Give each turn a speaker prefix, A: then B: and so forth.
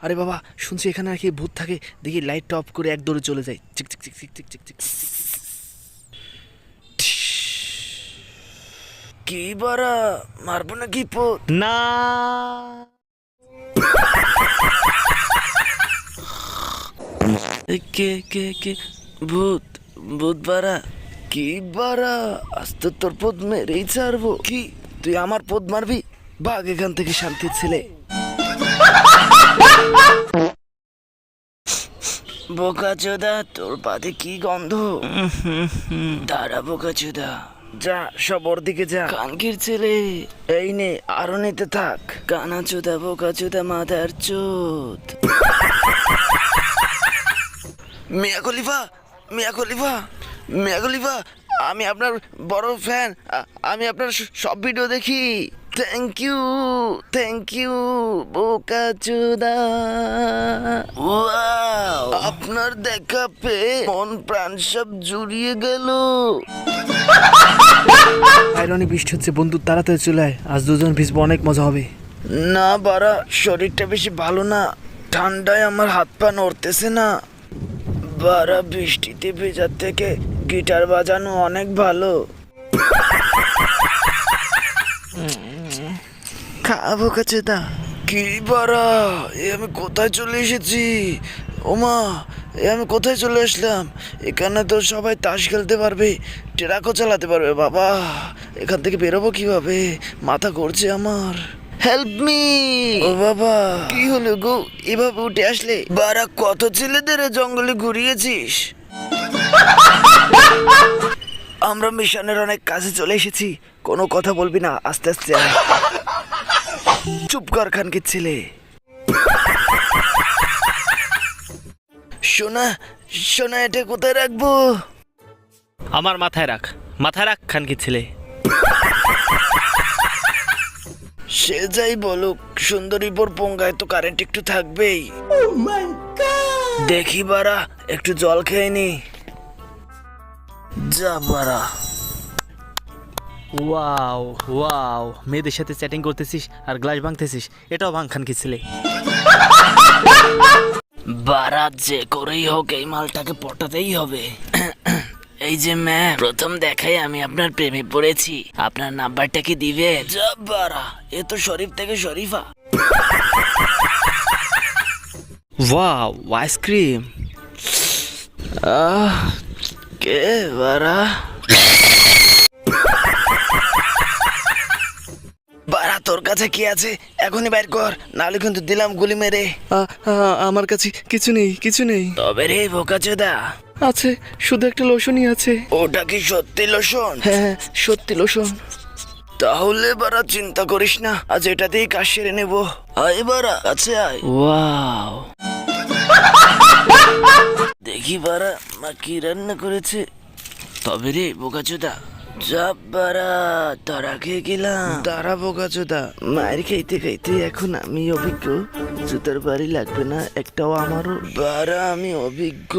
A: আরে বাবা, শুনছি এখানে নাকি ভূত থাকে। দেখি লাইটটা অফ করে এক দৌড়ে চলে যাই। চিক চিক চিক চিক চিক চিক চিক। কি বারা, মারবো নাকি ভূত?
B: না
A: কে কে কে? ভূত? ভূত বারা? কি বারা, আজ তো তোর পদ মেরেই ছাড়বো। কি তুই আমার পদ মারবি? ভাগ এখান থেকে, শান্তির ছেলে। বোকাচোদা, তোর পাতে কি গন্ধ? দাঁড়া বোকাচোদা, যা সব ওর দিকে যা। কানকির ছেলে, এই নে আরো নিতে থাক। কানাচোদা বোকাচোদা মাথার চোদ। মিয়া খলিফা, মিয়া খলিফা, মিয়া খলিফা, আমি আপনার বড় ফ্যান। আমি আপনার সব ভিডিও দেখি। Thank you বোকাচোদা। ওয়াও, আপনার দেখা পেয়ে মন প্রাণ সব জুড়িয়ে গেল। আইরনি বৃষ্টি হচ্ছে বন্ধু, তাড়াতাড়ি চলে আয়, আজ দুজন ভিজবো, অনেক মজা হবে। না বারা, শরীরটা বেশি ভালো না, ঠান্ডায় আমার হাত পা নড়তেছে না। বারা, বৃষ্টিতে ভেজার থেকে গিটার বাজানো অনেক ভালো। খাবো কাছে দা। কি বারা, আমি কোথায় চলে এসেছি? ওমা, আমি কোথায় চলে আসলাম? এখানে তো সবাই তাস খেলতে পারবে, ট্রাকও চালাতে পারবে। বাবা, এখান থেকে বেরোবো কিভাবে? মাথা ঘুরছে আমার। Help me. ও বাবা, কি হলো গো, এভাবে উঠে আসলে? বারা, কত ছেলেদের জঙ্গলে ঘুরিয়েছিস? আমরা মিশনের অনেক কাছে চলে এসেছি, কোনো কথা বলবি না, আস্তে আস্তে আয়। চুপ কর খানকির ছেলে। সোনা, সোনা, এটা কোথায় রাখবো?
B: আমার মাথায় রাখ, মাথায় রাখ খানকির ছেলে।
A: সে যাই বলুক, সুন্দরীপুর পঙ্গায় তো কারেন্ট একটু থাকবেই। দেখি বারা, একটু জল খেয়ে নি। যা বারা।
B: ওয়াও ওয়াও, মেয়েদের সাথে চ্যাটিং করতেছিস আর গ্লাস ভাঙতেছিস, এটাও ভাঙ খানকির ছেলে।
A: বারা, যে করেই হোক এই মালটাকে পটাতেই হবে। এই যে ম্যাম, প্রথম দেখাই আমি আপনার প্রেমে পড়েছি, আপনার নাম্বারটা কি দিবে? যা বারা, এ তো শরীফ থেকে শরীফা।
B: Wow, ice cream.
A: কে বারা? বারা, তোর কাছে কি আছে? এখনই বাইর কর, নাহলে কিন্তু দিলাম গুলি মেরে।
B: আমার কাছে কিছু নেই, কিছু নেই।
A: তবে রে বোকাচোদা,
B: আছে, শুধু একটা লোশনই আছে।
A: ওটা কি সত্যি লোশন?
B: হ্যাঁ, সত্যি লোশন।
A: তাহলে বারা চিন্তা করিস না, আজ এটা দিয়েই কাজ সেরে নেবো। আয় বারা, কাছে আয়।
B: ওয়াও,
A: দেখি বারা, মা কি রান্না করেছে। তবে রে বোকাচোদা, যা বারা, তারা খেয়ে গেলাম। তারা বোকাচোদা, মায়ের খাইতে খাইতে এখন আমি অভিজ্ঞ, জুতার বাড়ি লাগবে না একটাও আমারও। বারা, আমি অভিজ্ঞ।